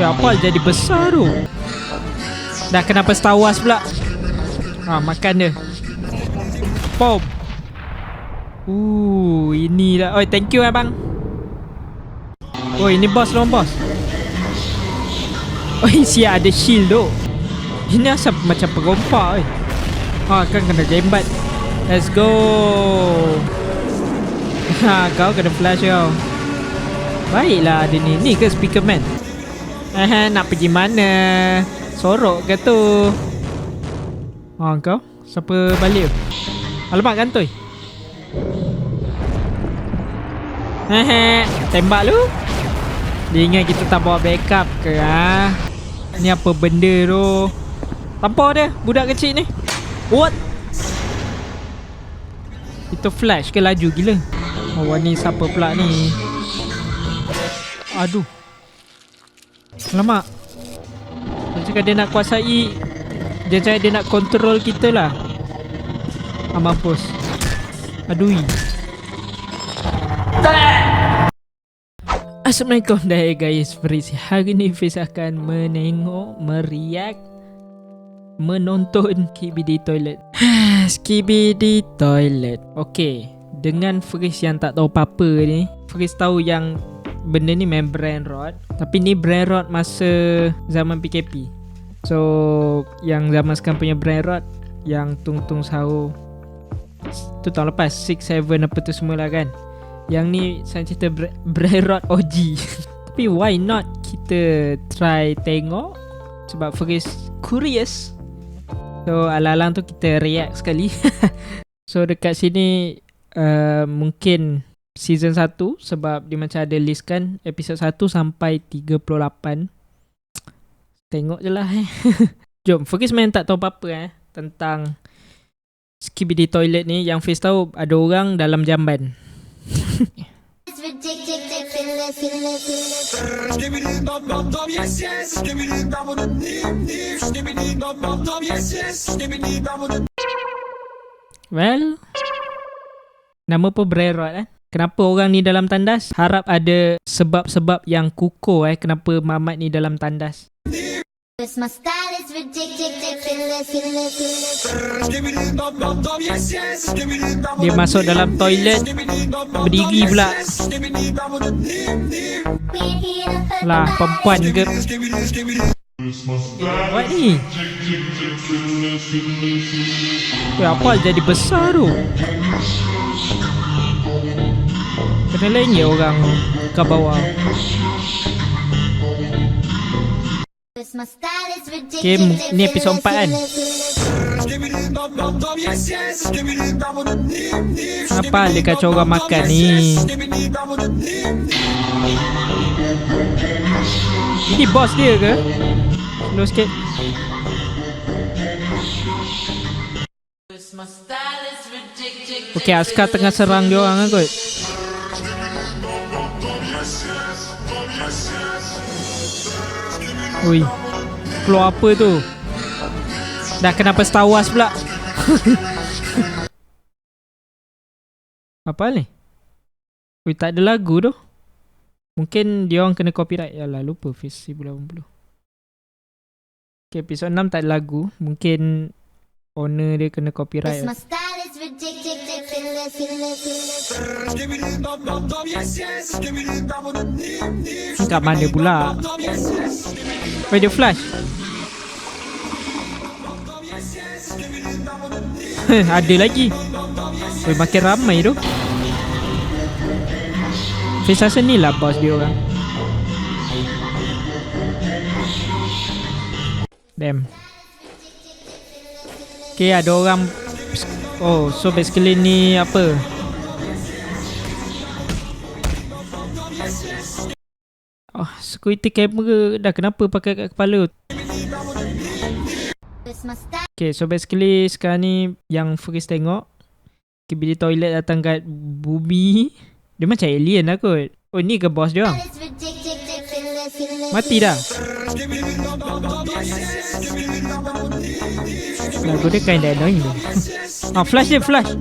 Apa jadi besar tu? Dah kenapa Star Wars pula? Makan dia. Pom. Ini lah. Oi, thank you abang. Oh, ini bos long bos. Oi, siap ada shield tu. Ini asap macam perompak. Kan kena gembat. Let's go. Kau kena flash kau. Baiklah ada ni. Ni ke speaker man? Nak pergi mana? Sorok ke tu? Kau? Siapa balik? Alamak kantoi. Tembak lu. Dia ingat kita tak bawa backup ke? Ni apa benda tu? Tampar dia budak kecil ni. What? Itu flash ke laju gila? Ni siapa pula ni? Aduh. Alamak. Dia cakap dia nak kuasai. Dia cakap dia nak kontrol kita lah. Mampus. Aduh. Assalamualaikum dah guys. Berisi hari ni Fiz akan meriak menonton Skibidi Toilet. Skibidi Toilet. Okay, dengan Fiz yang tak tahu apa-apa ni, Fiz tahu yang benda ni main brain rot. Tapi ni brain rot masa zaman PKP. So yang zaman sekarang punya brain rot, yang tung-tung sahur tu tahun lepas 6, 7 apa tu semua lah kan. Yang ni saya cerita brain rot OG. Tapi why not kita try tengok, sebab Fiz curious. So alang-alang tu kita react sekali. So dekat sini mungkin season 1, sebab dia macam ada list kan, episod 1 sampai 38. Tengok je lah. Jom, Fiz main tak tahu apa-apa tentang Skibidi Toilet ni. Yang Fiz tahu ada orang dalam jamban. Well, nama pun brain rot Kenapa orang ni dalam tandas? Harap ada sebab-sebab yang kukuh kenapa Mamat ni dalam tandas. Dia masuk dalam toilet, berdiri pula. Lah, perempuan ke? Buat ni. Apa jadi besar tu? Kena lainnya orang ke bawah. Okay, ni episod 4 kan. Kenapa dia kacau orang makan ni? Ini bos dia ke? Slow sikit. Okay, askar tengah serang dia orang kot. Ui, keluar apa tu? Dah kenapa Star Wars pula? Apa ni? Ui, tak ada lagu tu. Mungkin dia orang kena copyright. Yalah, lupa Fiz 1080. Okay, episod 6 tak ada lagu. Mungkin owner dia kena copyright. Kat mana pula? Dia flash. Ada lagi. Makin ramai tu. Fiz rasa ni lah bos dia orang. Damn. Okay, ada orang. Oh, so basically ni apa? Security camera dah kenapa pakai kat kepala? Okay, so basically sekarang ni yang Fiz tengok, Skibidi Toilet datang kat bumi. Dia macam alien lah kot. Oh, ni ke bos dia orang? Mati dah. Lagu dia kinda annoying tu. Flash dia, flash.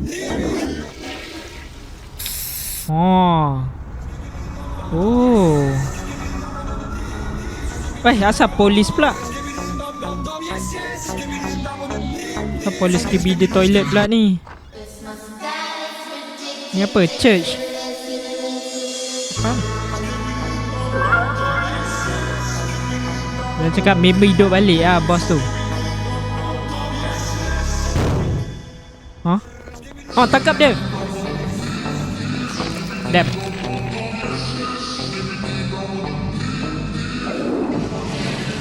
Asal polis pula? Asal polis KBD toilet pula ni? Ni apa? Church? Apa? Dia cakap member hidup balik lah bos tu. Oh, tangkap dia. Damn.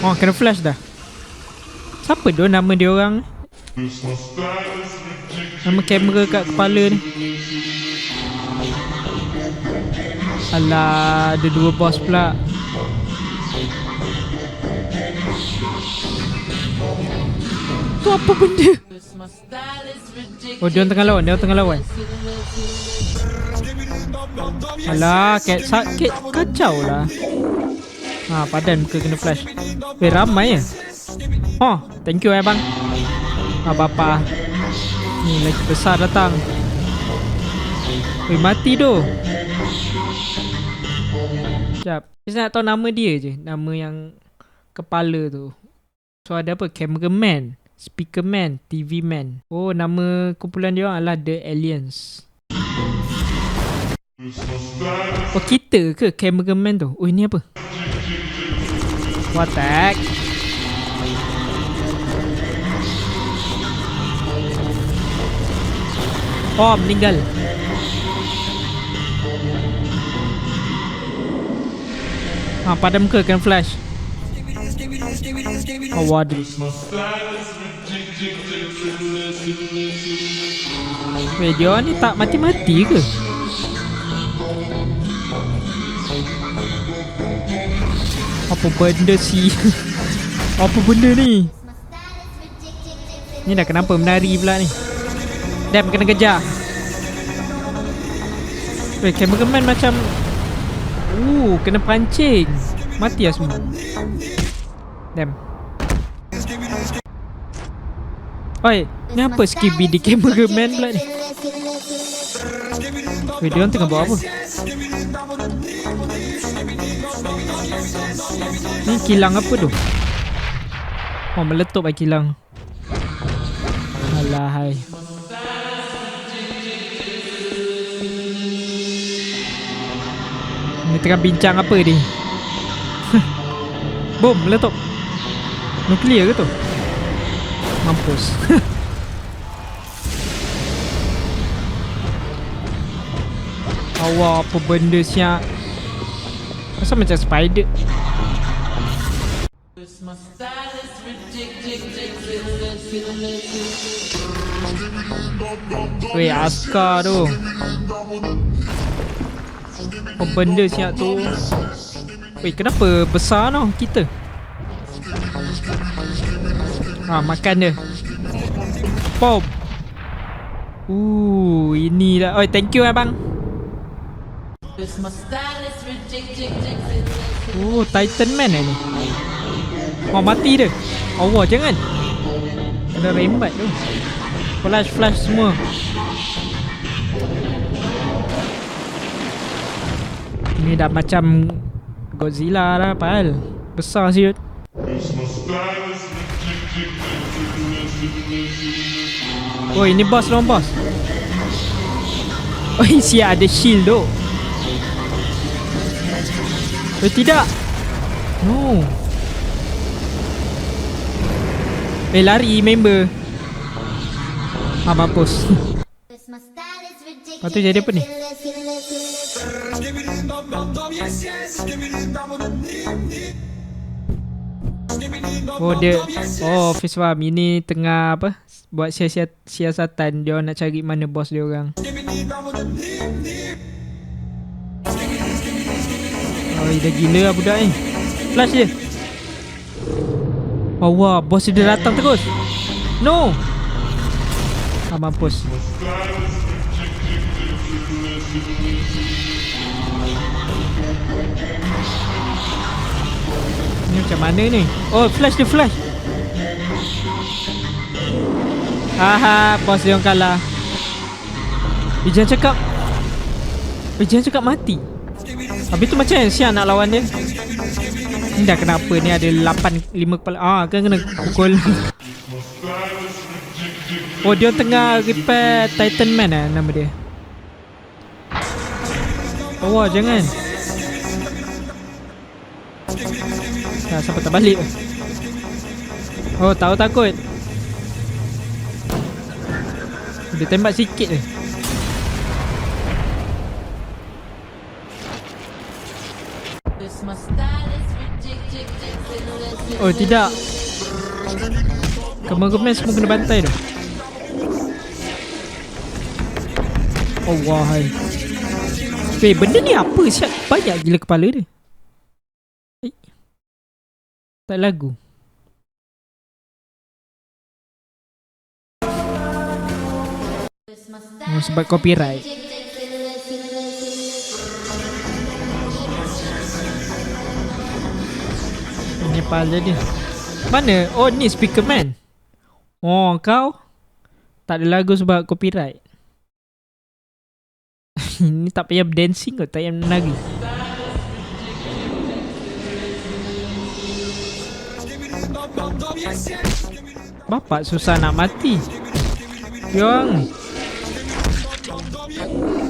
Oh, kena flash dah. Siapa tu nama dia orang? Nama kamera kat kepala ni. Alah, ada dua bos pula. Tu apa benda? Oh, dia orang tengah lawan. Alah, sakit kacau lah. Padan muka kena flash. Ramai ya. Thank you bang. Bapa. Ni lagi besar datang. Mati tu. Sekejap. Saya nak tahu nama dia je. Nama yang kepala tu. So ada apa? Cameraman, Speakerman, TV Man. Oh, nama kumpulan dia orang adalah The Aliens. Oh, kita ke cameraman tu? Oh, ini apa? What the heck? Oh, meninggal. Pada muka kena flash. Oh, waduh. Dia ni tak mati-mati ke? Apa benda sih? Apa benda ni? Ni dah kenapa menari pula ni? Damn, kena kejar. Cameraman macam kena pancing. Mati lah semua. Damn. Oi, ni apa skibidi cameraman pula ni? Dia orang tengah buat apa? Ni kilang apa tu? Oh, meletup lah kilang. Alahai. Ni tengah bincang apa ni? Bom, meletup. Nuklear ke tu? Mampus. Awak apa benda siap? Asal macam spider? Weh, askar tu. Apa benda siap tu? Weh, kenapa besar tau kita? Makan dia. Pop. Ini dah. Oi, thank you abang. Titan Man ni. Mati dia. Allah, jangan. Ada rembat tu. Flash semua. Ni dah macam Godzilla lah, pal. Besar siut. Oh, ini boss lawan boss. Oh, siap ada shield tu. Oh, tidak. No. Lari member. Mampus. Lepas tu jadi apa ni? Oh, dia. Oh, Fiz faham. Ini tengah apa? Buat siasatan. Dia nak cari mana bos dia orang. Oh, dah gila lah budak ni. Flash dia. Oh, wah. Bos dia datang terus. No. Mampus. Ni macam mana ni? Oh, flash dia, flash. Bos dia orang kalah. Jangan cakap mati. Habis tu macam mana siap nak lawan dia? Ni dah kenapa ni ada 5 kepala. Kan kena pukul. Oh, dia tengah repair Titan Man nama dia. Oh, jangan. Sampai tak balik. Oh, tahu takut. Dia tembak sikit je. Oh, tidak. Kemen-kemen semua kena bantai tu. Oh, wahai. Weh, benda ni apa siap? Banyak gila kepala dia. Tak lagu. Oh, sebab copyright. Nepal je dia. Mana? Oh, ni speaker man. Oh, kau tak ada lagu sebab copyright. Ni tak payah dancing kot, tak payah menari. Bapak susah nak mati. Yang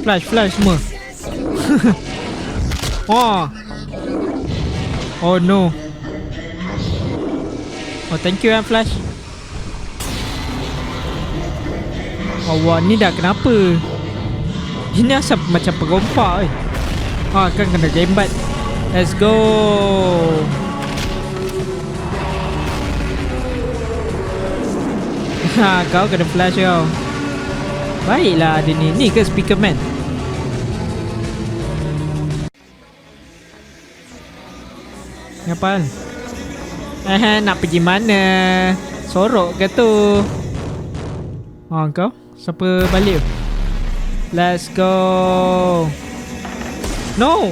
Flash semua. Oh no. Oh, thank you Flash. Oh, wah, ni dah kenapa? Ini asap macam perompak kan kena gembat. Let's go. Kau kena flash kau. Baiklah ada ni. Ni ke speaker man? Ngapain? Nak pergi mana? Sorok ke tu? Kau? Siapa balik? Let's go. No.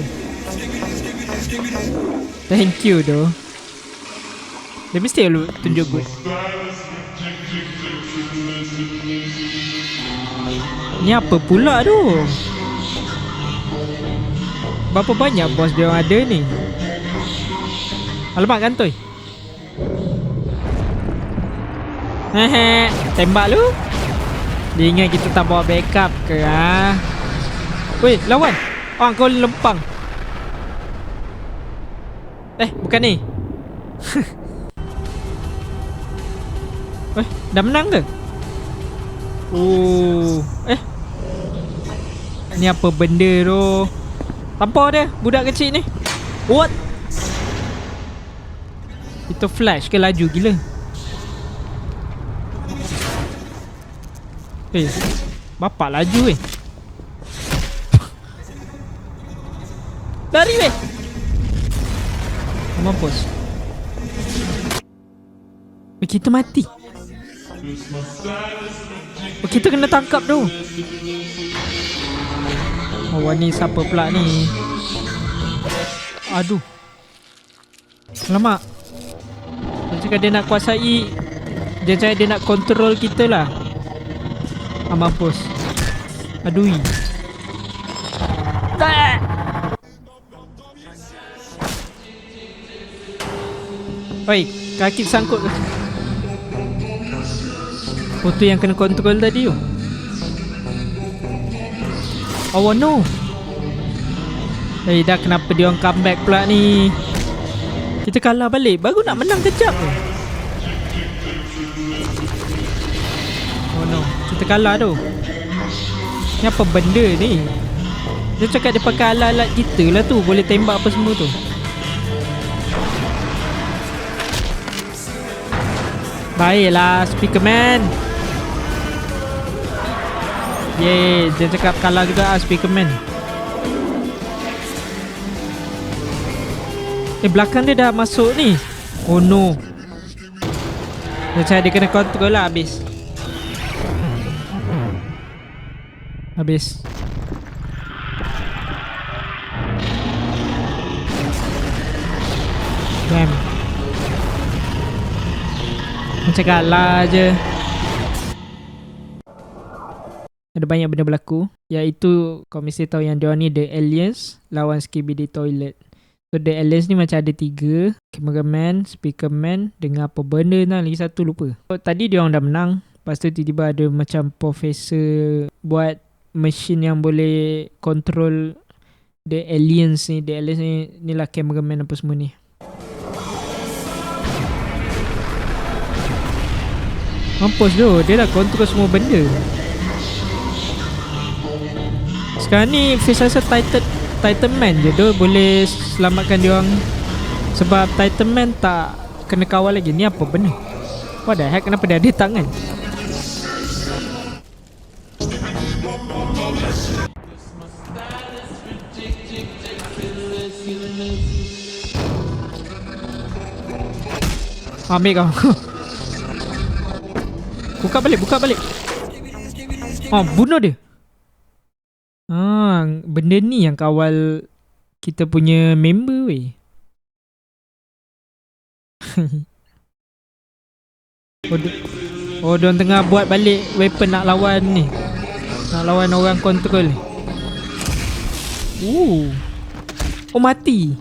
Thank you doh. Dia mesti lu tunjuk good. Ni apa pula tu? Berapa banyak bos dia orang ada ni? Alamak kantoi. Tembak lu. Dia ingat kita tak bawa backup ke Weh, lawan. Kau lempang. Bukan ni. Dah menang ke? Oh. Ni apa benda tu? Tampar dia, budak kecil ni. What? Itu flash ke laju gila? Bapak laju Lari mampus. Kita mati. Kita kena tangkap tu. Oh, ni siapa pula ni? Aduh. Alamak. Dia cakap dia nak kuasai. Dia cakap dia nak kontrol kita lah. Mampus. Adui. Oi, kaki sangkut. Oh, tu yang kena kontrol tadi tu. Oh no. Dah kenapa dia orang comeback pula ni? Kita kalah balik. Baru nak menang kejap tu. Oh no. Kita kalah tu. Ni apa benda ni? Dia cakap dia pakai alat-alat kita lah tu. Boleh tembak apa semua tu. Baiklah speaker man. Yeay, dia cakap kalah juga speaker man. Belakang dia dah masuk ni. Oh no. Dia cakap dia kena kontrol lah. Habis. Damn. Macam kalah je. Ada banyak benda berlaku. Iaitu kau mesti tahu yang diorang ni The Aliens lawan Skibidi Toilet. So the aliens ni macam ada 3, cameraman, speakerman dengan apa benda lah, lagi satu lupa. So, tadi dia orang dah menang. Lepas tu tiba-tiba ada macam profesor buat mesin yang boleh control the aliens ni. The aliens ni lah cameraman apa semua ni. Mampus tu, dia dah control semua benda. Sekarang ni Fish rasa Titan Man je tu boleh selamatkan dia orang. Sebab Titan Man tak kena kawal lagi. Ni apa benda? What the heck, kenapa dia ada tangan? Ambil kau. Buka balik. Oh, bunuh dia. Benda ni yang kawal kita punya member weh. Diorang tengah buat balik weapon nak lawan ni. Nak lawan orang control ni. Oh, mati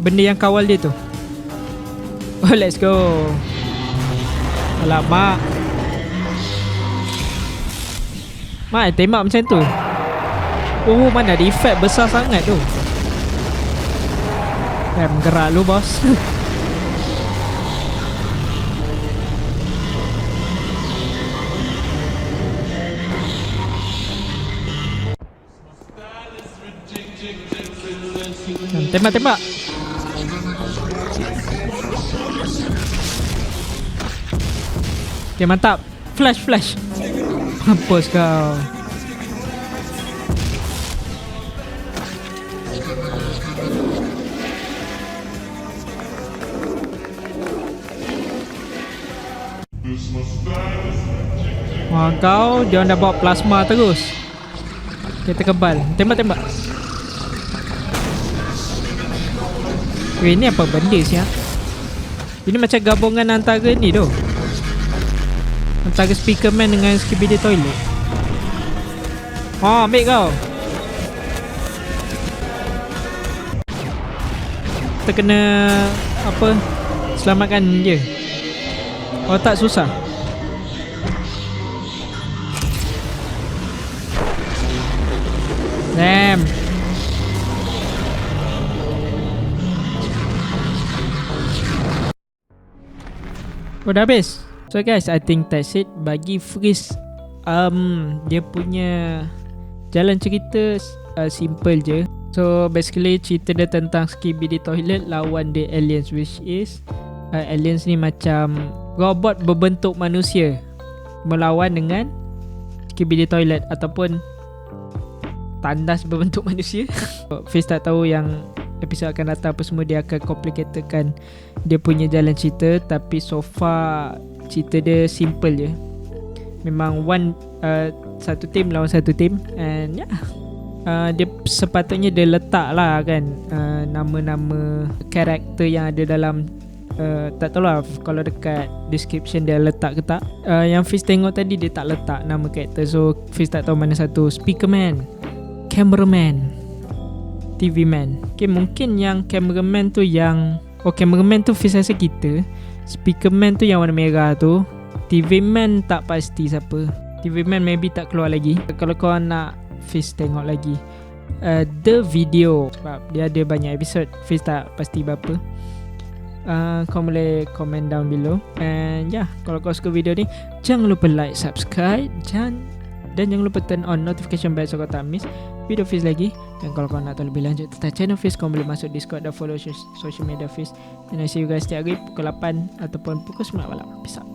benda yang kawal dia tu. Oh, let's go. Alamak. Mak, tembak macam tu. Oh, mana ada efek besar sangat tu. Gerak lu bos. Tembak. Okay, mantap. Flash. Mampus kau. Wah, kau dia dah bawa plasma terus. Kita kebal. Tembak. Ini apa benda siap? Ini macam gabungan antara ni tu. Antara speakerman dengan Skibidi Toilet. Oh, ambil kau. Kita kena apa? Selamatkan dia. Oh, tak susah. Damn. Oh, dah habis. So guys, I think that's it. Bagi Freeze, dia punya jalan cerita simple je. So basically cerita dia tentang Skibidi Toilet lawan the aliens, which is aliens ni macam robot berbentuk manusia melawan dengan Skibidi Toilet ataupun tandas berbentuk manusia. Fiz tak tahu yang episod akan datang apa semua dia akan complicatedkan dia punya jalan cerita, tapi so far cerita dia simple je. Memang satu team lawan satu team, and dia sepatutnya dia letak lah kan nama-nama karakter yang ada dalam tak tahu lah kalau dekat description dia letak ke tak. Yang Fiz tengok tadi dia tak letak nama karakter, so Fiz tak tahu mana satu. Speakerman, cameraman, TV man. Okay, mungkin yang cameraman tu yang cameraman tu Fiz rasa kita. Speakerman tu yang warna merah tu. TV man tak pasti siapa. TV man maybe tak keluar lagi. Kalau kau nak Fiz tengok lagi the video, sebab dia ada banyak episod, Fiz tak pasti berapa. Kau boleh comment down below. And kalau kau suka video ni, jangan lupa like, subscribe, dan jangan lupa turn on notification bell so kau tak miss video Fiz lagi. Dan kalau kau nak tahu lebih lanjut tentang channel Fiz, kau boleh masuk Discord dan follow social media Fiz. And I see you guys setiap hari pukul 8 ataupun pukul 9 malam. Peace out.